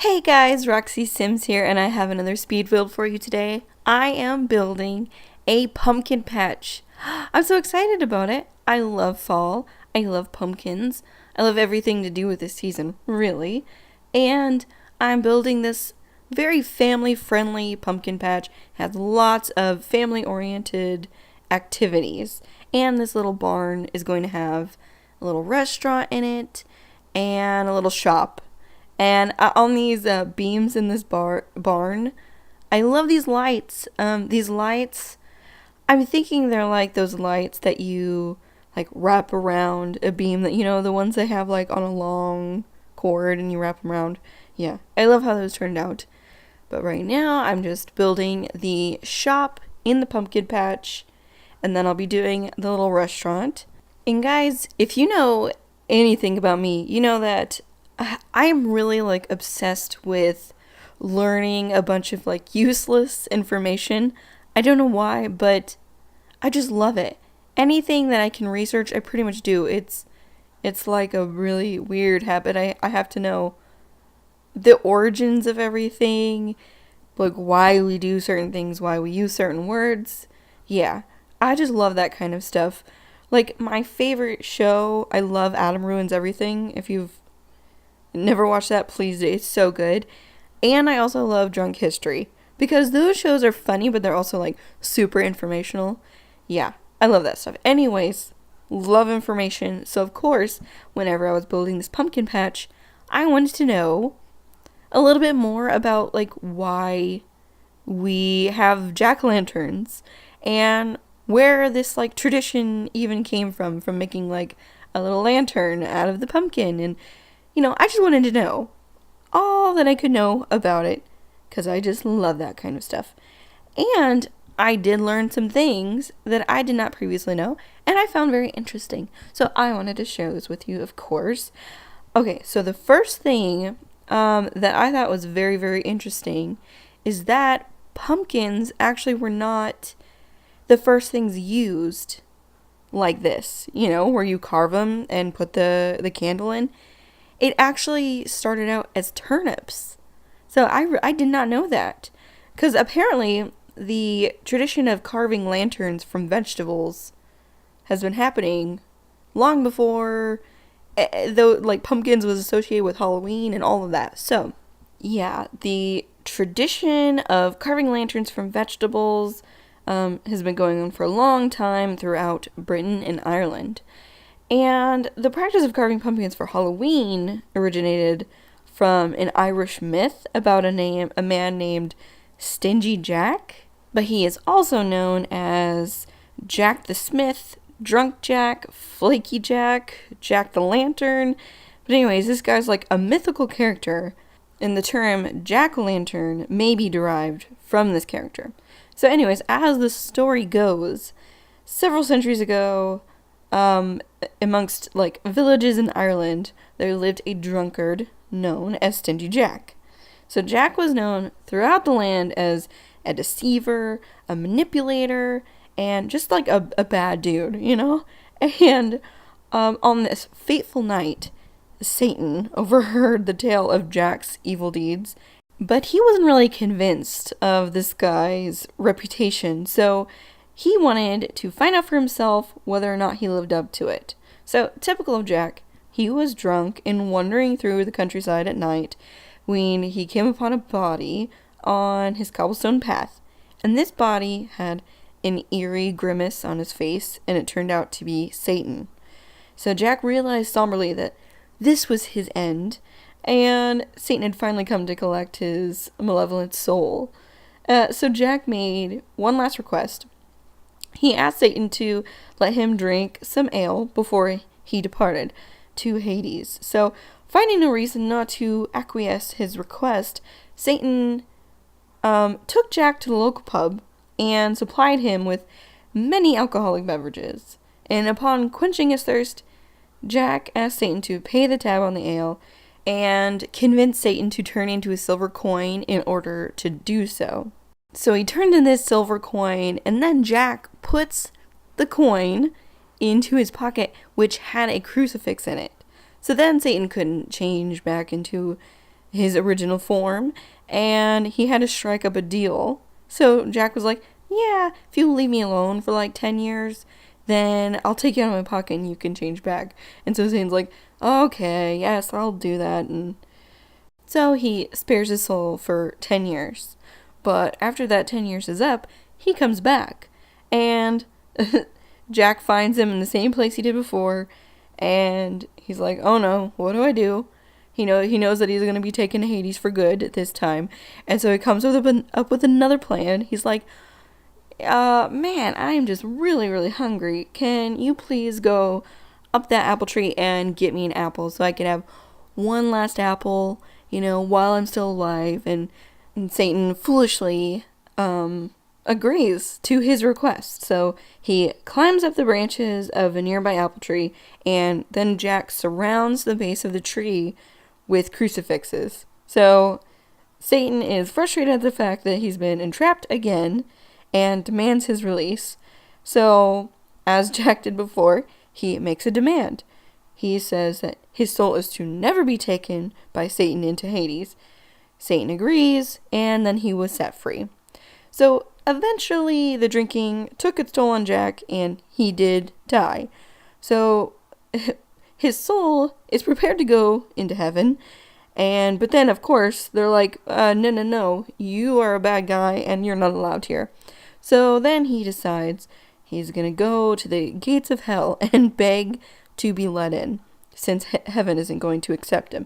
Hey guys, Roxy Sims here, and I have another speed build for you today. I am building a pumpkin patch. I'm so excited about it. I love fall. I love pumpkins. I love everything to do with this season, really. And I'm building this very family-friendly pumpkin patch. It has lots of family-oriented activities. And this little barn is going to have a little restaurant in it and a little shop. And on these beams in this barn, I love these lights. These lights, I'm thinking they're like those lights that you like wrap around a beam that, the ones they have like on a long cord and you wrap them around. Yeah, I love how those turned out. But right now, I'm just building the shop in the pumpkin patch, and then I'll be doing the little restaurant. And guys, if you know anything about me, you know that I'm really like obsessed with learning a bunch of like useless information. I don't know why, but I just love it. Anything that I can research, I pretty much do. It's like a really weird habit. I have to know the origins of everything, like why we do certain things, why we use certain words. Yeah, I just love that kind of stuff. Like my favorite show, I love Adam Ruins Everything. If you've never watched that, please do. It's so good. And I also love Drunk History because those shows are funny, but they're also like super informational. Yeah, I love that stuff. Anyways, love information. So of course, whenever I was building this pumpkin patch, I wanted to know a little bit more about like why we have jack-o'-lanterns and where this like tradition even came from making like a little lantern out of the pumpkin. And I just wanted to know all that I could know about it because I just love that kind of stuff. And I did learn some things that I did not previously know and I found very interesting. So I wanted to share this with you, of course. Okay, so the first thing that I thought was very, very interesting is that pumpkins actually were not the first things used like this, where you carve them and put the candle in. It actually started out as turnips. So I did not know that. Because apparently the tradition of carving lanterns from vegetables has been happening long before, though, like pumpkins was associated with Halloween and all of that. So, yeah, the tradition of carving lanterns from vegetables has been going on for a long time throughout Britain and Ireland. And the practice of carving pumpkins for Halloween originated from an Irish myth about a man named Stingy Jack, but he is also known as Jack the Smith, Drunk Jack, Flaky Jack, Jack the Lantern. But anyways, this guy's like a mythical character, and the term jack-o'-lantern may be derived from this character. So anyways, as the story goes, several centuries ago, amongst like villages in Ireland, there lived a drunkard known as Stingy Jack. So Jack was known throughout the land as a deceiver, a manipulator, and just like a bad dude, And on this fateful night, Satan overheard the tale of Jack's evil deeds, but he wasn't really convinced of this guy's reputation, so he wanted to find out for himself whether or not he lived up to it. So, typical of Jack, he was drunk and wandering through the countryside at night when he came upon a body on his cobblestone path. And this body had an eerie grimace on his face, and it turned out to be Satan. So Jack realized somberly that this was his end, and Satan had finally come to collect his malevolent soul. So Jack made one last request. He asked Satan to let him drink some ale before he departed to Hades. So, finding no reason not to acquiesce his request, Satan took Jack to the local pub and supplied him with many alcoholic beverages. And upon quenching his thirst, Jack asked Satan to pay the tab on the ale and convinced Satan to turn into a silver coin in order to do so. So he turned in this silver coin, and then Jack puts the coin into his pocket, which had a crucifix in it. So then Satan couldn't change back into his original form, and he had to strike up a deal. So Jack was like, yeah, if you leave me alone for like 10 years, then I'll take you out of my pocket and you can change back. And so Zane's like, okay, yes, I'll do that. And so he spares his soul for 10 years. But after that 10 years is up, he comes back. And Jack finds him in the same place he did before. And he's like, oh no, what do I do? He knows that he's going to be taken to Hades for good this time. And so he comes up with another plan. He's like, man, I am just really, really hungry. Can you please go up that apple tree and get me an apple so I can have one last apple, while I'm still alive? And Satan foolishly agrees to his request. So he climbs up the branches of a nearby apple tree, and then Jack surrounds the base of the tree with crucifixes. So Satan is frustrated at the fact that he's been entrapped again and demands his release. So, as Jack did before, he makes a demand. He says that his soul is to never be taken by Satan into Hades. Satan agrees, and then he was set free. So, eventually, the drinking took its toll on Jack, and he did die. So, his soul is prepared to go into heaven, but then, of course, they're like, no, you are a bad guy, and you're not allowed here. So then he decides he's going to go to the gates of hell and beg to be let in, since heaven isn't going to accept him.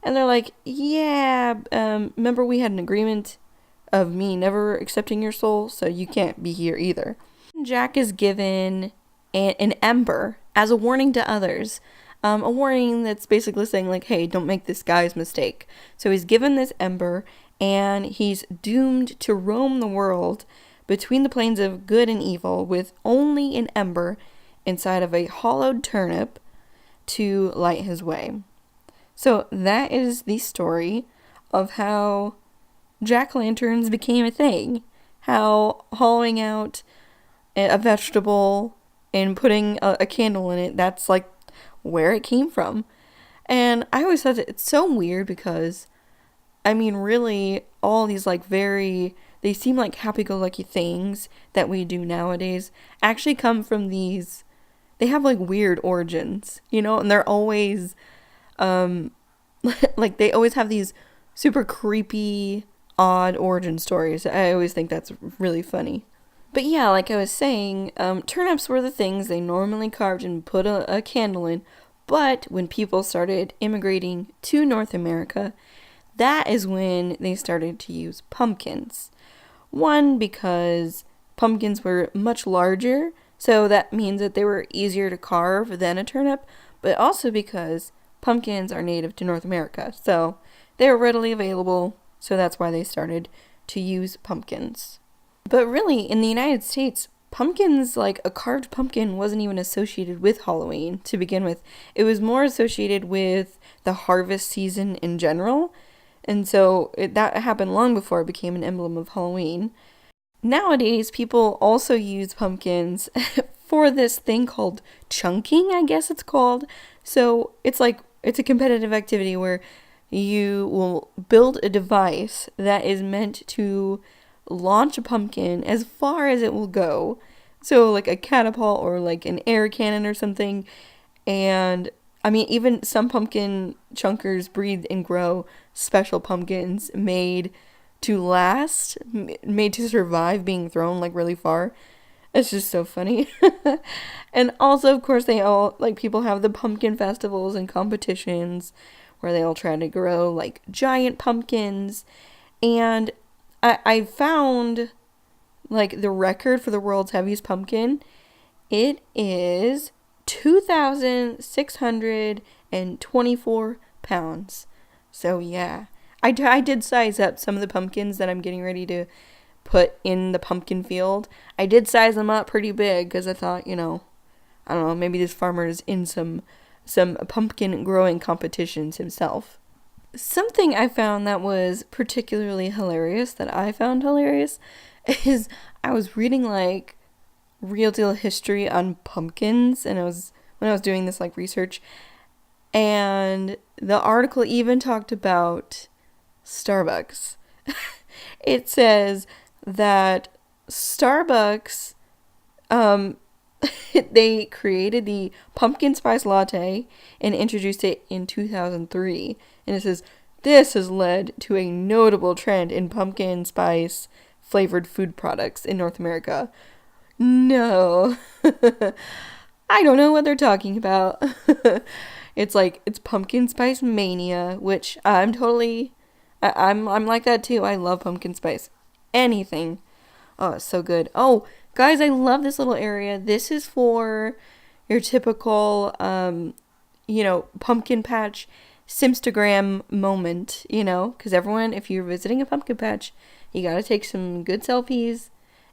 And they're like, yeah, remember we had an agreement of me never accepting your soul, so you can't be here either. Jack is given an ember as a warning to others. A warning that's basically saying like, hey, don't make this guy's mistake. So he's given this ember, and he's doomed to roam the world between the planes of good and evil with only an ember inside of a hollowed turnip to light his way. So that is the story of how jack-o'-lanterns became a thing. How hollowing out a vegetable and putting a candle in it, that's like where it came from. And I always thought that it's so weird because, really, all these they seem like happy-go-lucky things that we do nowadays actually come from these, they have weird origins, and they're always, they always have these super creepy, odd origin stories. I always think that's really funny. But yeah, like I was saying, turnips were the things they normally carved and put a candle in, but when people started immigrating to North America, that is when they started to use pumpkins. One, because pumpkins were much larger, so that means that they were easier to carve than a turnip, but also because pumpkins are native to North America, so they were readily available, so that's why they started to use pumpkins. But really, in the United States, pumpkins, like a carved pumpkin, wasn't even associated with Halloween to begin with. It was more associated with the harvest season in general. And so that happened long before it became an emblem of Halloween. Nowadays, people also use pumpkins for this thing called chunking, I guess it's called. So it's a competitive activity where you will build a device that is meant to launch a pumpkin as far as it will go. So like a catapult or like an air cannon or something. And even some pumpkin chunkers breed and grow special pumpkins made to last, made to survive being thrown really far. It's just so funny. And also, of course, they all, people have the pumpkin festivals and competitions where they all try to grow giant pumpkins. And I found the record for the world's heaviest pumpkin. It is 2,624 pounds. So yeah, I did size up some of the pumpkins that I'm getting ready to put in the pumpkin field. I did size them up pretty big because I thought, I don't know, maybe this farmer is in some pumpkin growing competitions himself. Something I found that was particularly hilarious, is I was reading real deal history on pumpkins, and when I was doing this research, and the article even talked about Starbucks. It says that Starbucks, um, they created the pumpkin spice latte and introduced it in 2003. And it says, this has led to a notable trend in pumpkin spice flavored food products in North America. No. I don't know what they're talking about. It's pumpkin spice mania, which I'm like that too. I love pumpkin spice. Anything. Oh, it's so good. Oh, guys, I love this little area. This is for your typical pumpkin patch Simstagram moment, because everyone, if you're visiting a pumpkin patch, you got to take some good selfies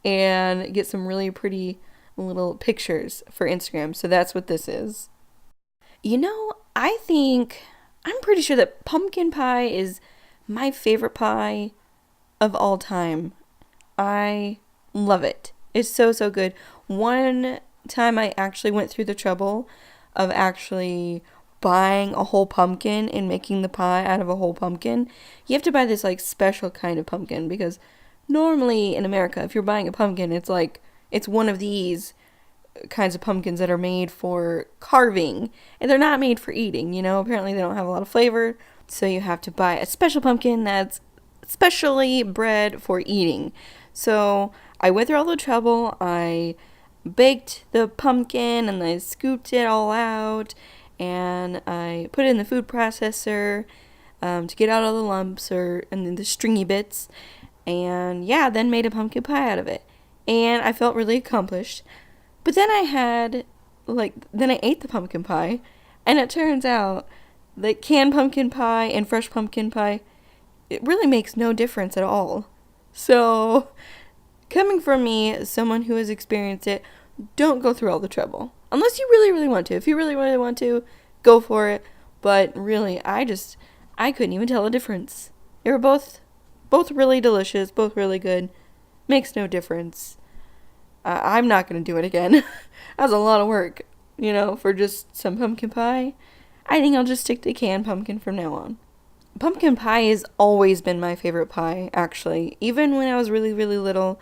and get some really pretty little pictures for Instagram. So that's what this is. I'm pretty sure that pumpkin pie is my favorite pie of all time. I love it. It's so, so good. One time I actually went through the trouble of actually buying a whole pumpkin and making the pie out of a whole pumpkin. You have to buy this like special kind of pumpkin because normally in America, if you're buying a pumpkin, it's one of these kinds of pumpkins that are made for carving and they're not made for eating. Apparently they don't have a lot of flavor, so you have to buy a special pumpkin that's specially bred for eating. So I went through all the trouble. I baked the pumpkin and I scooped it all out and I put it in the food processor to get out all the lumps and then the stringy bits, and then made a pumpkin pie out of it. And I felt really accomplished. But then I ate the pumpkin pie, and it turns out that canned pumpkin pie and fresh pumpkin pie, it really makes no difference at all. So, coming from me, someone who has experienced it, don't go through all the trouble. Unless you really, really want to. If you really, really want to, go for it. But really, I couldn't even tell a difference. They were both really delicious, both really good. Makes no difference. I'm not going to do it again. That was a lot of work, for just some pumpkin pie. I think I'll just stick to canned pumpkin from now on. Pumpkin pie has always been my favorite pie, actually. Even when I was really, really little,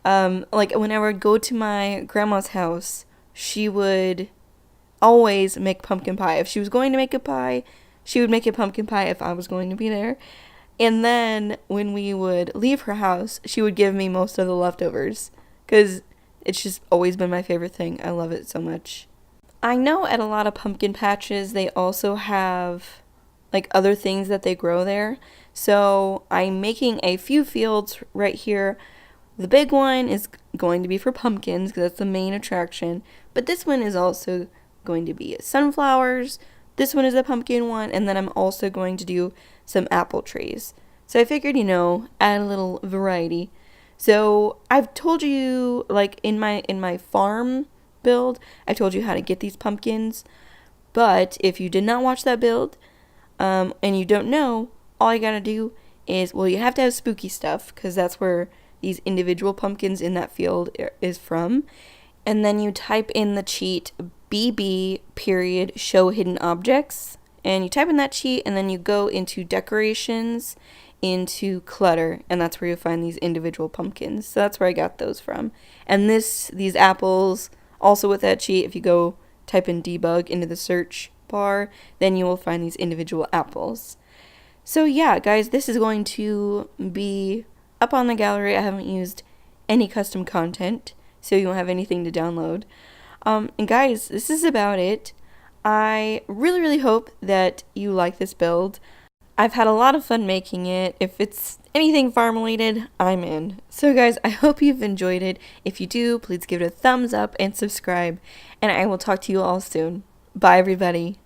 when I would go to my grandma's house, she would always make pumpkin pie. If she was going to make a pie, she would make a pumpkin pie if I was going to be there. And then when we would leave her house, she would give me most of the leftovers, because it's just always been my favorite thing. I love it so much. I know at a lot of pumpkin patches, they also have other things that they grow there. So I'm making a few fields right here. The big one is going to be for pumpkins because that's the main attraction. But this one is also going to be sunflowers. This one is a pumpkin one. And then I'm also going to do some apple trees. So I figured, add a little variety. So I've told you, in my farm build, I told you how to get these pumpkins. But if you did not watch that build, and you don't know, all you gotta do is, you have to have spooky stuff, because that's where these individual pumpkins in that field is from. And then you type in the cheat BB period show hidden objects, and you type in that cheat, and then you go into decorations, into clutter, and that's where you'll find these individual pumpkins. So that's where I got those from. And these apples, also with that cheat, if you go type in debug into the search bar, then you will find these individual apples. So yeah, guys, this is going to be up on the gallery. I haven't used any custom content, so you won't have anything to download. And guys, this is about it. I really, really hope that you like this build. I've had a lot of fun making it. If it's anything farm related, I'm in. So guys, I hope you've enjoyed it. If you do, please give it a thumbs up and subscribe. And I will talk to you all soon. Bye, everybody.